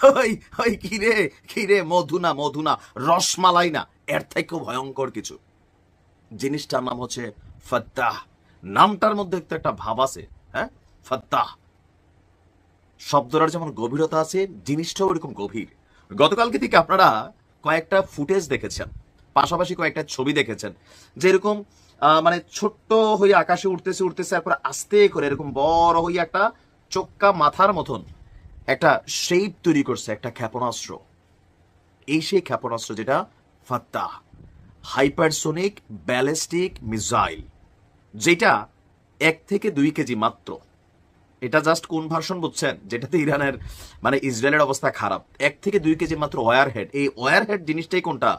ওই ওই কিরে মধু না রসমালাই না, এর থেকেও ভয়ঙ্কর কিছু। জিনিসটার নাম হচ্ছে ফাত্তাহ। নামটার মধ্যে তো একটা ভাব আছে। হ্যাঁ, ফাত্তাহ শব্দটার যেমন গভীরতা আছে, জিনিসটাও এরকম গভীর। গতকালকে থেকে আপনারা কয়েকটা ফুটেজ দেখেছেন, পাশাপাশি কয়েকটা ছবি দেখেছেন, যে এরকম মানে ছোট্ট হয়ে আকাশে উঠতেছে তারপর আস্তে করে এরকম বড় হয়ে একটা চোক্কা মাথার মতন একটা শেপ তৈরি করছে একটা ক্ষেপণাস্ত্র। এই সেই ক্ষেপণাস্ত্র যেটা ফাত্তাহ, হাইপারসোনিক ব্যালিস্টিক মিসাইল, যেটা 1 থেকে 2 কেজি মাত্র। এটা জাস্ট কোন ভার্সন বুঝছেন, যেটাতে ইরানের মানে ইসরায়েলের অবস্থা খারাপ। 1 থেকে 2 কেজি মাত্র ওয়ার হেড। এই ওয়ার হেড জিনিসটাই কোনটা,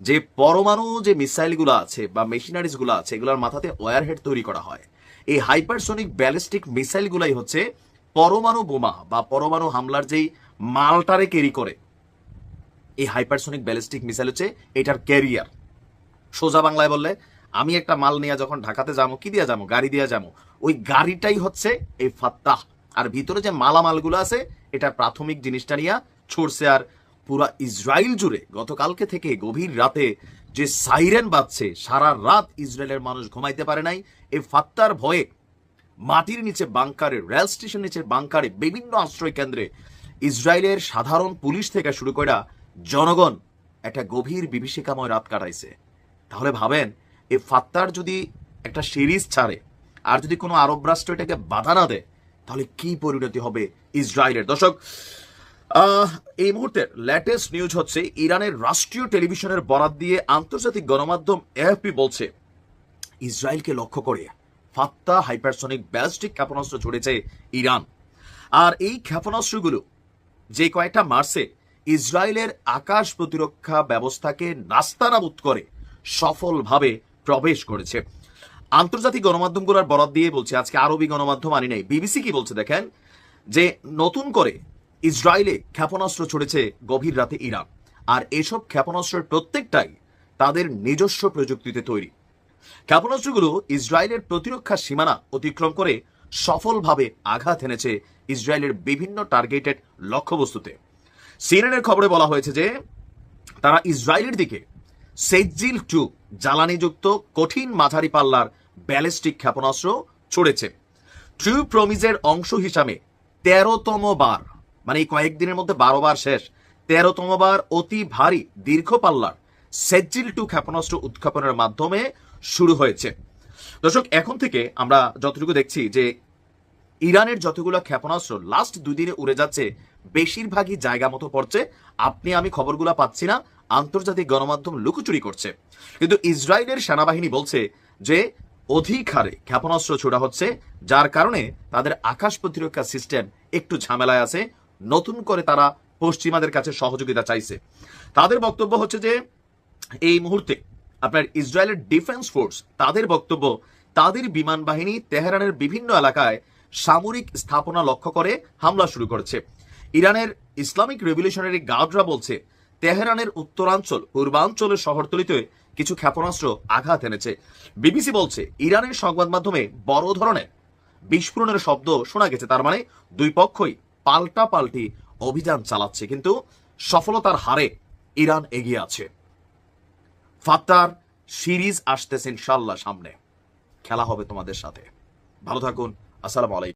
যে পরমাণু যে মিসাইল গুলো আছে বা মেশিনারিজ গুলো আছে, এগুলোর মাথাতে ওয়ার হেড তৈরি করা হয়। এই হাইপারসোনিক ব্যালিস্টিক মিসাইল গুলাই হচ্ছে পরমাণু বোমা বা পরমাণু হামলার যেই মালটারে ক্যারি করে। এই হাইপারসোনিক ব্যালিস্টিক মিসাইল হচ্ছে এটার ক্যারিয়ার। সোজা বাংলায় বললে, আমি একটা মাল নিয়ে যখন ঢাকাতে যাবো, কি দিয়ে যাবো, গাড়ি দিয়ে যাবো, ওই গাড়িটাই হচ্ছে এই ফাত্তাহ। আর ভিতরে যে মালামালগুলো আছে, এটার প্রাথমিক জিনিসটা নিয়ে ছড়ছে। আর পুরা ইসরায়েল জুড়ে গতকালকে থেকে গভীর রাতে যে সাইরেন বাজছে, সারা রাত ইসরায়েলের মানুষ ঘুমাইতে পারে নাই এই ফাত্তার ভয়ে। মাটির নিচে বাংকারে, রেল স্টেশন নিচের বাংকারে, বিভিন্ন আশ্রয় কেন্দ্রে ইসরায়েলের সাধারণ পুলিশ থেকে শুরু করে জনগণ একটা গভীর বিভীষিকাময় রাত কাটাইছে। তাহলে ভাবেন, এই ফাত্তার যদি একটা সিরিজ ছাড়ে আর যদি কোনো আরব রাষ্ট্র এটাকে বাধা না দেয়, তাহলে কি পরিণতি হবে ইসরায়েলের। দর্শক, এই মুহূর্তের লেটেস্ট নিউজ হচ্ছে, ইরানের রাষ্ট্রীয় টেলিভিশনের বরাত দিয়ে আন্তর্জাতিক গণমাধ্যম এএফপি বলছে, ইসরায়েলকে লক্ষ্য করে ফাত্তাহ হাইপারসনিক ব্যালিস্টিক ক্ষেপণাস্ত্র ছড়েছে ইরান। আর এই ক্ষেপণাস্ত্রগুলো যে কয়েকটা মার্সে ইসরায়েলের আকাশ প্রতিরক্ষা ব্যবস্থাকে নাস্তানাবুদ করে সফলভাবে প্রবেশ করেছে। আন্তর্জাতিক গণমাধ্যমগুলোর বরাত দিয়ে বলছে, আজকে আরবি গণমাধ্যম আনি নাই, বিবিসি কি বলছে দেখেন, যে নতুন করে ইসরায়েলে ক্ষেপণাস্ত্র ছড়েছে গভীর রাতে ইরান। আর এসব ক্ষেপণাস্ত্রের প্রত্যেকটাই তাদের নিজস্ব প্রযুক্তিতে তৈরি। ক্ষেপণাস্ত্রগুলো ইসরায়েলের প্রতিরক্ষা সীমানা অতিক্রম করে সফলভাবে আঘাত এনেছে ইসরায়েলের বিভিন্ন টার্গেটেড লক্ষ্যবস্তুতে। সিএনএনের খবরে বলা হয়েছে যে তারা ইসরায়েলের দিকে সেজ্জিল-2 জ্বালানিযুক্ত কঠিন মাঝারি পাল্লার ব্যালিস্টিক ক্ষেপণাস্ত্র ছড়েছে। ট্রু প্রমিজের অংশ হিসাবে 13তম বার, মানে এই কয়েকদিনের মধ্যে 12 বার শেষ, 13তম বার অতি ভারী দীর্ঘ পাল্লার সেজ্জিল-2 ক্ষেপণাস্ত্র উৎক্ষেপণের মাধ্যমে শুরু হয়েছে। দর্শক, এখন থেকে আমরা যতটুকু দেখছি যে ইরানের যতগুলো ক্ষেপণাস্ত্র লাস্ট 2 দিনে উড়ে যাচ্ছে, বেশিরভাগই জায়গা মতো পড়ছে। আপনি আমি খবরগুলো পাচ্ছি না, আন্তর্জাতিক গণমাধ্যম লুকোচুরি করছে। কিন্তু ইসরায়েলের সেনাবাহিনী বলছে যে অধিক হারে ক্ষেপণাস্ত্র ছোড়া হচ্ছে, যার কারণে তাদের আকাশ প্রতিরক্ষা সিস্টেম একটু ঝামেলায় আছে। নতুন করে তারা পশ্চিমাদের কাছে সহযোগিতা চাইছে। তাদের বক্তব্য হচ্ছে যে এই মুহূর্তে আপনার ইসরায়েলের ডিফেন্স ফোর্স, তাদের বক্তব্য, তাদের বিমান বাহিনী তেহরানের বিভিন্ন এলাকায় সামরিক স্থাপনা লক্ষ্য করে হামলা শুরু করেছে। ইরানের ইসলামিক রেভলিউশনারি গার্ডরা বলছে, তেহরানের উত্তরাঞ্চল, পূর্বাঞ্চলের শহরতলিতে কিছু ক্ষেপণাস্ত্র আঘাত এনেছে। বিবিসি বলছে, ইরানের সংবাদ মাধ্যমে বড় ধরনের বিস্ফোরণের শব্দ শোনা গেছে। তার মানে দুই পক্ষই পাল্টাপাল্টি অভিযান চালাচ্ছে, কিন্তু সফলতার হারে ইরান এগিয়ে আছে। ফাত্তার সিরিজ আসতেছে ইনশাল্লাহ, সামনে খেলা হবে তোমাদের সাথে। ভালো থাকুন, আসসালামু আলাইকুম।